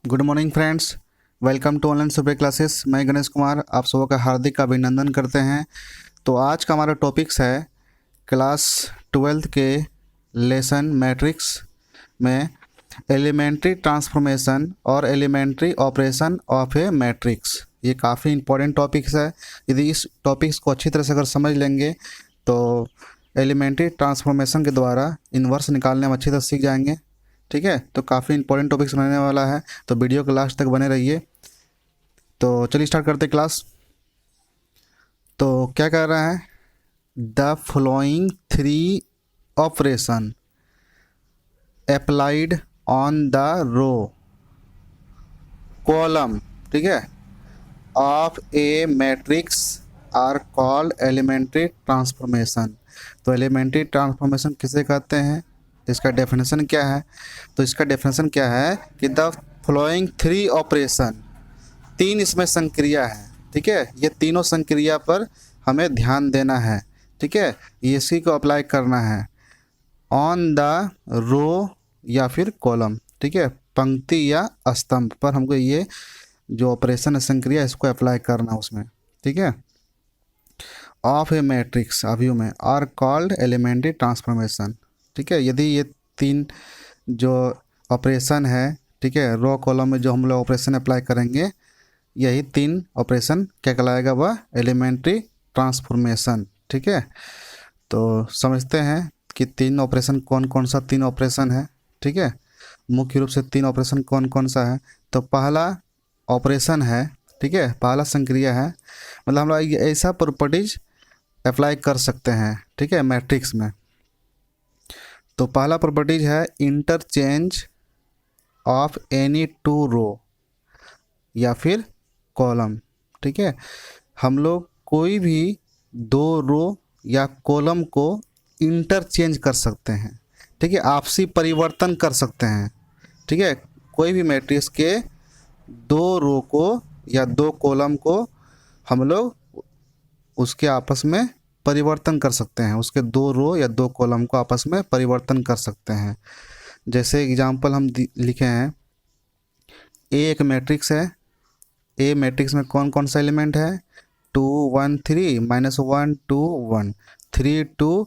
Good morning friends. Welcome to online super classes. मैं गणेश कुमार आप सबों का हार्दिक अभिनंदन करते हैं। तो आज का हमारा टॉपिक्स है क्लास 12th के लेसन मैट्रिक्स में एलिमेंट्री ट्रांसफॉर्मेशन और elementary operation of a matrix. ये काफ़ी इंपॉर्टेंट टॉपिक्स है। यदि इस टॉपिक्स को अच्छी तरह से अगर समझ लेंगे तो एलिमेंट्री ट्रांसफॉर्मेशन के द्वारा इन्वर्स निकालने में अच्छी तरह सीख जाएंगे। ठीक है, तो काफ़ी इंपॉर्टेंट टॉपिक्स रहने वाला है, तो वीडियो के लास्ट तक बने रहिए। तो चलिए स्टार्ट करते क्लास। तो क्या कह रहा है, the following 3 operation applied on the row column, ठीक है, of a matrix are called elementary transformation. तो एलिमेंट्री ट्रांसफॉर्मेशन किसे कहते हैं, इसका डेफिनेशन क्या है? तो इसका डेफिनेशन क्या है कि द फॉलोइंग 3 ऑपरेशन, 3 इसमें संक्रिया है। ठीक है, ये तीनों संक्रिया पर हमें ध्यान देना है। ठीक है, इसी को अप्लाई करना है ऑन द रो या फिर कॉलम। ठीक है, पंक्ति या स्तंभ पर हमको ये जो ऑपरेशन है संक्रिया, इसको अप्लाई करना उसमें। ठीक है, ऑफ ए मैट्रिक्स अवयव में आर कॉल्ड एलिमेंट्री ट्रांसफॉर्मेशन। ठीक है, यदि ये 3 जो ऑपरेशन है, ठीक है, रो कॉलम में जो हम लोग ऑपरेशन अप्लाई करेंगे, यही 3 ऑपरेशन क्या कहलाएगा, वह एलिमेंट्री ट्रांसफॉर्मेशन। ठीक है, तो समझते हैं कि 3 ऑपरेशन कौन कौन सा 3 ऑपरेशन है। ठीक है, मुख्य रूप से 3 ऑपरेशन कौन कौन सा है। तो पहला ऑपरेशन है, ठीक है, पहला संक्रिया है, मतलब हम लोग ऐसा प्रॉपर्टीज अप्लाई कर सकते हैं, ठीक है, मैट्रिक्स में। तो पहला प्रॉपर्टीज है इंटरचेंज ऑफ एनी 2 रो या फिर कॉलम। ठीक है, हम लोग कोई भी 2 रो या कॉलम को इंटरचेंज कर सकते हैं। ठीक है, आपसी परिवर्तन कर सकते हैं। ठीक है, कोई भी मैट्रिक्स के 2 रो को या 2 कॉलम को हम लोग उसके आपस में परिवर्तन कर सकते हैं, उसके 2 रो या 2 कॉलम को आपस में परिवर्तन कर सकते हैं। जैसे एग्जांपल हम लिखे हैं, ए एक मैट्रिक्स है। ए मैट्रिक्स में कौन कौन सा एलिमेंट है, 2 1 3 -1 2 1 3 2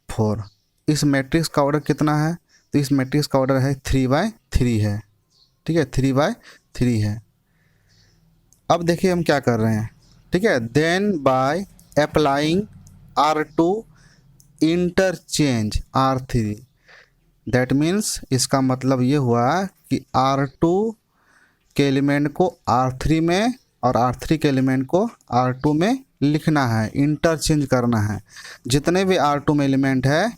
4। इस मैट्रिक्स का ऑर्डर कितना है, तो इस मैट्रिक्स का ऑर्डर है 3/3 है। ठीक है, 3/3 है। अब देखिए हम क्या कर रहे हैं। ठीक है, then by applying R2 interchange R3, that means इसका मतलब ये हुआ कि R2 के एलिमेंट को R3 में और R3 के एलिमेंट को R2 में लिखना है, इंटरचेंज करना है। जितने भी R2 में एलिमेंट है,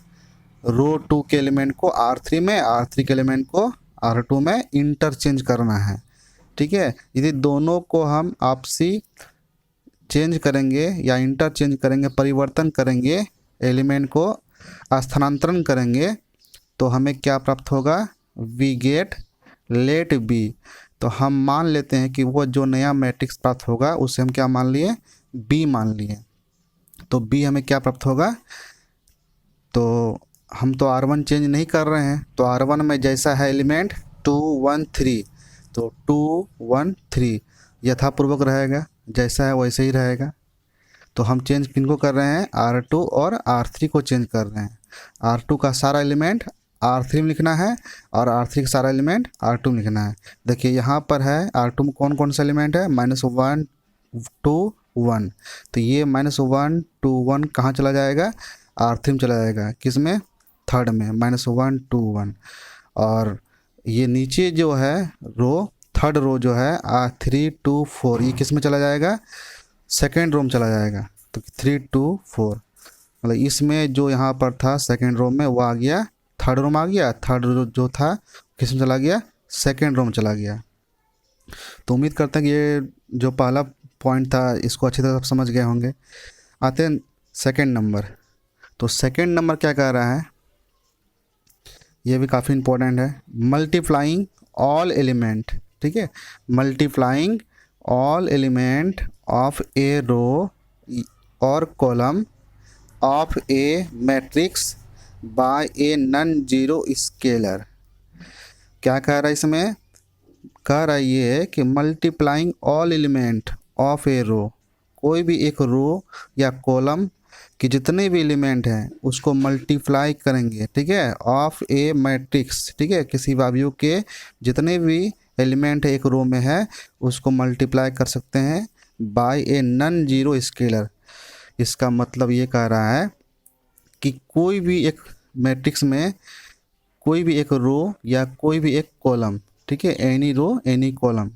रो 2 के एलिमेंट को R3 में, R3 के एलिमेंट को R2 में इंटरचेंज करना है। ठीक है, यदि दोनों को हम आपसी चेंज करेंगे या इंटरचेंज करेंगे, परिवर्तन करेंगे, एलिमेंट को स्थानांतरण करेंगे, तो हमें क्या प्राप्त होगा, वी गेट लेट बी। तो हम मान लेते हैं कि वो जो नया मैट्रिक्स प्राप्त होगा उसे हम क्या मान लिए, बी मान लिए। तो बी हमें क्या प्राप्त होगा, तो हम तो R1 चेंज नहीं कर रहे हैं, तो R1 में जैसा है एलिमेंट 2 1 3, तो 2 1 3 यथापूर्वक रहेगा, जैसा है वैसे ही रहेगा। तो हम चेंज किनको कर रहे हैं, R2 और R3 को चेंज कर रहे हैं। R2 का सारा एलिमेंट R3 में लिखना है और R3 का सारा एलिमेंट R2 में लिखना है। देखिए यहाँ पर है R2 में कौन कौन सा एलिमेंट है, -1 2 1, तो ये -1 2 1 कहाँ चला जाएगा, R3 में चला जाएगा, किस में, थर्ड में, -1 2 1। और ये नीचे जो है रो, थर्ड रो जो है 3 2 4, ये किस में चला जाएगा, सेकेंड रो में चला जाएगा। तो 3 2 4 मतलब इसमें जो यहाँ पर था सेकेंड रो में, वो आ गया थर्ड रो में, आ गया थर्ड रो जो था किस में चला गया, सेकेंड रो में चला गया। तो उम्मीद करते हैं कि ये जो पहला पॉइंट था इसको अच्छी तरह समझ गए होंगे। आते हैं सेकेंड नंबर। तो सेकेंड नंबर क्या कह रहा है, ये भी काफ़ी इंपॉर्टेंट है, मल्टीप्लाइंग ऑल एलिमेंट। ठीक है, multiplying all element of a रो और column of a matrix bye a non zero scalar. क्या कह रहा है इसमें, कह रहा ये है कि multiplying all element of a रो, कोई भी एक रो या कॉलम कि जितने भी एलिमेंट हैं उसको मल्टीप्लाई करेंगे, ठीक है, ऑफ ए मैट्रिक्स, ठीक है, किसी वायु के जितने भी एलिमेंट एक रो में है उसको मल्टीप्लाई कर सकते हैं by a non zero scalar. इसका मतलब ये कह रहा है कि कोई भी एक मैट्रिक्स में कोई भी एक रो या कोई भी एक कॉलम, ठीक है, एनी रो एनी कॉलम,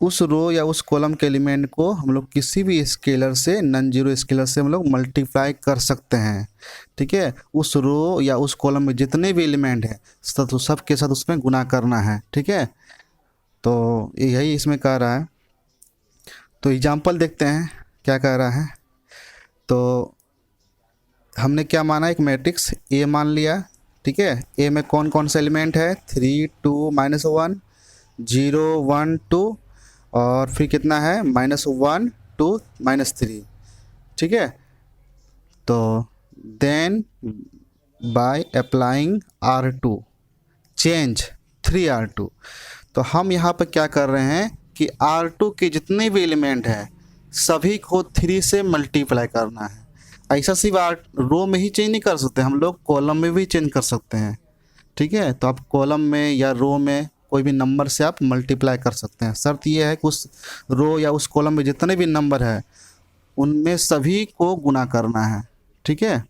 उस रो या उस कॉलम के एलिमेंट को हम लोग किसी भी स्केलर से, नॉन जीरो स्केलर से हम लोग मल्टीप्लाई कर सकते हैं, ठीक है। उस रो या उस कॉलम में जितने भी एलिमेंट हैं तो सब के साथ उसमें गुना करना है, ठीक है। तो यही इसमें कह रहा है। तो एग्जाम्पल देखते हैं क्या कह रहा है। तो हमने क्या माना, एक मैट्रिक्स ए मान लिया, ठीक है। ए में कौन कौन से एलिमेंट है, 3 2 -1 0 1 2 और फिर कितना है -1 2 -3, ठीक है। तो then by applying R2 change 3R2। तो हम यहाँ पर क्या कर रहे हैं कि R2 के जितने भी एलिमेंट हैं सभी को 3 से मल्टीप्लाई करना है। ऐसा सिर्फ रो में ही चेंज नहीं कर सकते, हम लोग कॉलम में भी चेंज कर सकते हैं, ठीक है। तो आप कॉलम में या रो में कोई भी नंबर से आप मल्टीप्लाई कर सकते हैं। शर्त ये है कि उस रो या उस कॉलम में जितने भी नंबर है उनमें सभी को गुना करना है, ठीक है।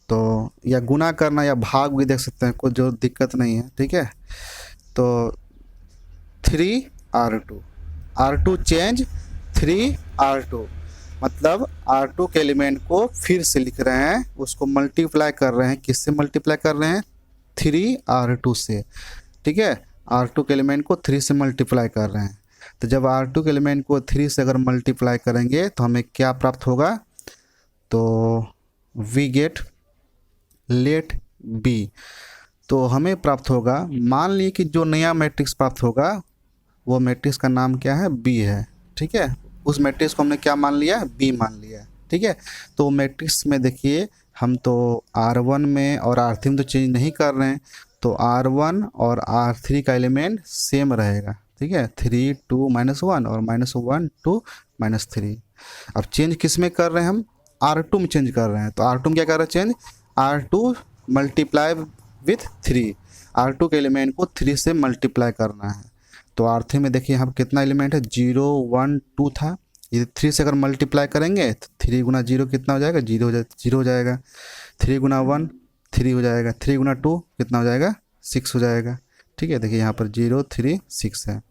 तो या गुना करना या भाग भी देख सकते हैं, कोई जो दिक्कत नहीं है, ठीक है। तो 3R2 चेंज 3R2 मतलब R2 के एलिमेंट को फिर से लिख रहे हैं, उसको मल्टीप्लाई कर रहे हैं, किससे मल्टीप्लाई कर रहे हैं, 3R2 से, ठीक है। R2 के एलिमेंट को 3 से मल्टीप्लाई कर रहे हैं। तो जब R2 के एलिमेंट को 3 से अगर मल्टीप्लाई करेंगे तो हमें क्या प्राप्त होगा, तो वी गेट लेट बी। तो हमें प्राप्त होगा, मान लिए कि जो नया मैट्रिक्स प्राप्त होगा वो मैट्रिक्स का नाम क्या है, बी है, ठीक है। उस मैट्रिक्स को हमने क्या मान लिया, बी मान लिया, ठीक है। तो मैट्रिक्स में देखिए हम तो R1 में और R3 में तो चेंज नहीं कर रहे हैं, तो R1 और R3 का एलिमेंट सेम रहेगा, ठीक है। 3 2 -1 और -1 2 -3। अब चेंज किस में कर रहे हैं हम, R2 में चेंज कर रहे हैं। तो R2 में क्या कर रहे हैं change, R2 multiply with 3, R2 के एलिमेंट को 3 से मल्टीप्लाई करना है। तो R3 में देखिए यहाँ पर कितना एलिमेंट है, 0 1 2 था, ये 3 से अगर मल्टीप्लाई करेंगे तो 3 गुना 0 कितना हो जाएगा, 0 हो जाएगा। 3 गुना 1 3 हो जाएगा, 3 गुना 2 कितना हो जाएगा, 6 हो जाएगा, ठीक है। देखिए यहाँ पर 0 3 6 है।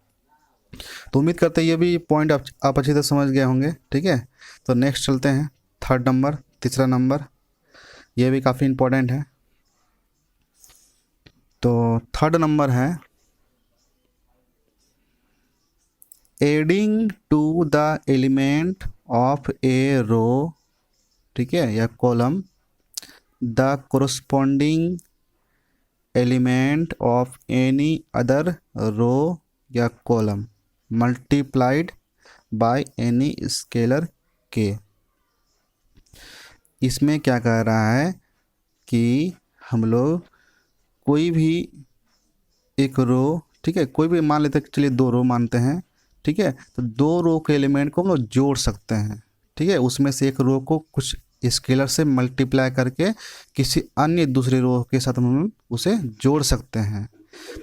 तो उम्मीद करते हैं ये भी पॉइंट आप अच्छी तरह समझ गए होंगे, ठीक है। तो नेक्स्ट चलते हैं, थर्ड नंबर, तीसरा नंबर, ये भी काफ़ी इम्पोर्टेंट है। तो थर्ड नंबर है adding to the element of a row, ठीक है, या column the corresponding element of any other row या column multiplied by any scalar के। इसमें क्या कह रहा है कि हम लोग कोई भी एक रो, ठीक है, कोई भी मान लेते हैं, चलिए 2 रो मानते हैं, ठीक है। तो 2 रो के एलिमेंट को हम लोग जोड़ सकते हैं, ठीक है। उसमें से एक रो को कुछ स्केलर से मल्टीप्लाई करके किसी अन्य दूसरे रो के साथ हम उसे जोड़ सकते हैं।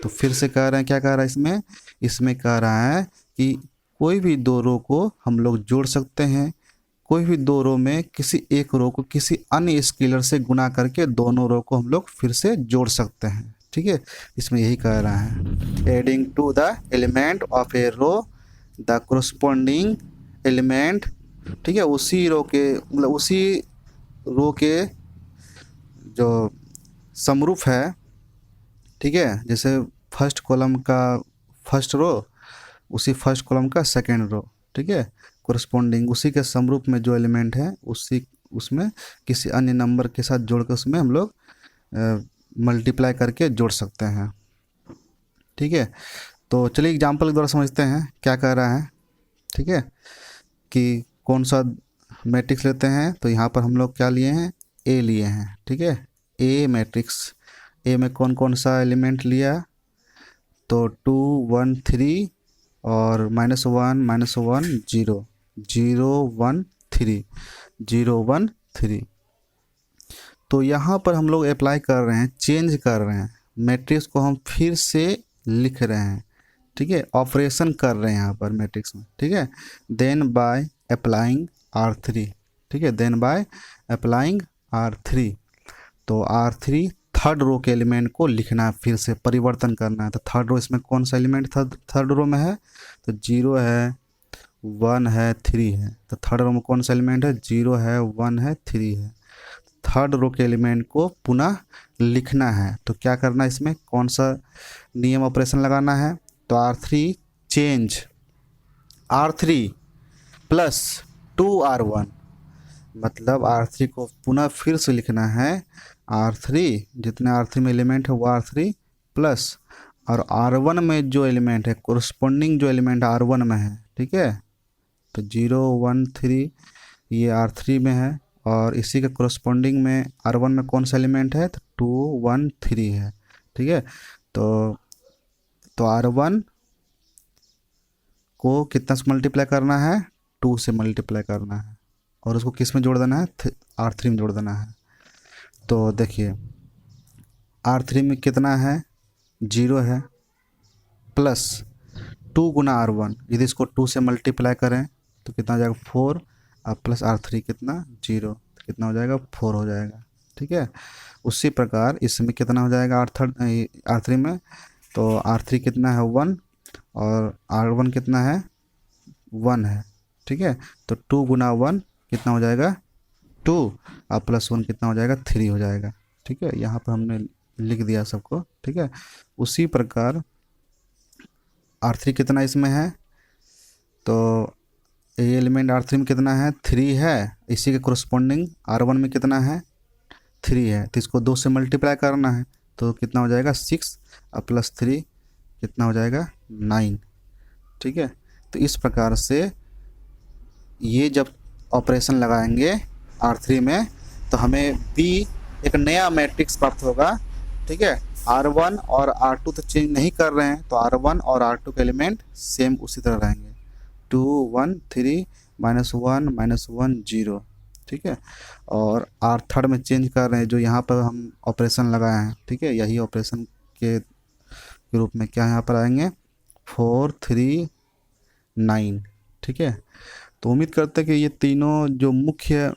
तो फिर से कह रहे हैं, क्या कह रहा है इसमें, इसमें कह रहा है कि कोई भी 2 रो को हम लोग जोड़ सकते हैं, कोई भी 2 रो में किसी एक रो को किसी अन्य स्केलर से गुना करके दोनों रो को हम लोग फिर से जोड़ सकते हैं, ठीक है। इसमें यही कह रहा है, adding to the element of a row the corresponding element, ठीक है, उसी रो के मतलब उसी रो के जो समरूप है, ठीक है। जैसे फर्स्ट कॉलम का फर्स्ट रो उसी फर्स्ट कॉलम का सेकेंड रो, ठीक है, कोरस्पॉन्डिंग उसी के समरूप में जो एलिमेंट है उसी उसमें किसी अन्य नंबर के साथ जोड़ कर उसमें हम लोग मल्टीप्लाई करके जोड़ सकते हैं, ठीक है। तो चलिए एग्जाम्पल के द्वारा समझते हैं क्या कह रहा है, ठीक है, कि कौन सा मैट्रिक्स लेते हैं। तो यहाँ पर हम लोग क्या लिए हैं, ए लिए हैं, ठीक है। ए मैट्रिक्स, ए में कौन कौन सा एलिमेंट लिया, तो 2 1 3 और -1 0 0 1 3 0 1 3। तो यहाँ पर हम लोग अप्लाई कर रहे हैं, चेंज कर रहे हैं, मैट्रिक्स को हम फिर से लिख रहे हैं, ठीक है, ऑपरेशन कर रहे हैं यहाँ पर मैट्रिक्स में, ठीक है। देन बाय अप्लाइंग R3, ठीक है, देन बाय अप्लाइंग R3। तो R3 थर्ड रो के एलिमेंट को लिखना है, फिर से परिवर्तन करना है। तो थर्ड रो इसमें कौन सा एलिमेंट थर्ड रो में है, तो 0 है, 1 है, 3 है। तो थर्ड रो में कौन सा एलिमेंट है, 0 है, 1 है, 3 है। थर्ड रो के एलिमेंट को पुनः लिखना है। तो क्या करना है, इसमें कौन सा नियम ऑपरेशन लगाना है, तो R3 change R3 plus 2R1, मतलब R3 को पुनः फिर से लिखना है। R3 जितने R3 में एलिमेंट है वो R3 प्लस, और R1 में जो एलिमेंट है, कोरस्पोंडिंग जो एलिमेंट R1 में है, ठीक है। तो 0 1 3 ये R3 में है, और इसी के कोरस्पोंडिंग में R1 में कौन सा एलिमेंट है, तो 2 1 3 है, ठीक है। तो R1 को कितना से मल्टीप्लाई करना है, 2 से मल्टीप्लाई करना है, और उसको किस में जोड़ देना है, R3 में जोड़ देना है। तो देखिए R3 में कितना है, 0 है, प्लस 2 गुना R1, यदि इसको 2 से मल्टीप्लाई करें तो कितना हो जाएगा, 4, और प्लस R3 कितना, 0, तो कितना हो जाएगा, 4 हो जाएगा, ठीक है। उसी प्रकार इसमें कितना हो जाएगा, R3 में, तो R3 कितना है, 1, और R1 कितना है, 1 है, ठीक है। तो 2 गुना 1 कितना हो जाएगा, 2, और प्लस 1 कितना हो जाएगा, 3 हो जाएगा, ठीक है। यहाँ पर हमने लिख दिया सबको, ठीक है। उसी प्रकार R3 कितना इसमें है, तो ये एलिमेंट R3 में कितना है, 3 है, इसी के कोरस्पोंडिंग R1 में कितना है, 3 है। तो इसको 2 से मल्टीप्लाई करना है, तो कितना हो जाएगा, 6, और प्लस 3 कितना हो जाएगा, 9, ठीक है। तो इस प्रकार से ये जब ऑपरेशन लगाएंगे R3 में, तो हमें B एक नया मैट्रिक्स प्राप्त होगा, ठीक है। R1 और R2 तो चेंज नहीं कर रहे हैं, तो R1 और R2 के एलिमेंट सेम उसी तरह रहेंगे, 2 1 3 -1 -1 0, ठीक है। और R थर्ड में चेंज कर रहे हैं, जो यहाँ पर हम ऑपरेशन लगाए हैं, ठीक है। यही ऑपरेशन के रूप में क्या यहाँ पर आएंगे, 4 3 9, ठीक है। तो उम्मीद करते हैं कि ये तीनों जो मुख्य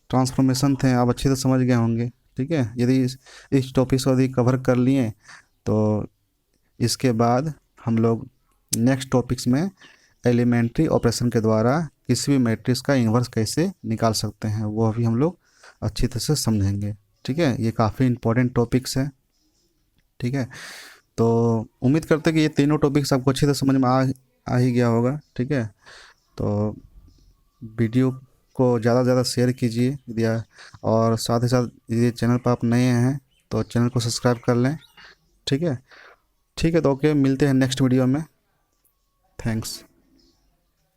ट्रांसफॉर्मेशन थे आप अच्छे से समझ गए होंगे, ठीक है। यदि इस टॉपिक को यदि कवर कर लिए, तो इसके बाद हम लोग नेक्स्ट टॉपिक्स में एलिमेंट्री ऑपरेशन के द्वारा किसी भी मैट्रिक्स का इन्वर्स कैसे निकाल सकते हैं, वो भी हम लोग अच्छी तरह से समझेंगे, ठीक है। ये काफ़ी इम्पोर्टेंट टॉपिक्स है, ठीक है। तो उम्मीद करते हैं कि ये तीनों टॉपिक्स आपको अच्छी तरह समझ में आ ही गया होगा, ठीक है। तो वीडियो को ज़्यादा से ज़्यादा शेयर कीजिए यदि और साथ ही साथ यदि चैनल पर आप नए हैं तो चैनल को सब्सक्राइब कर लें, ठीक है। ठीक है, तो ओके, मिलते हैं नेक्स्ट वीडियो में। थैंक्स।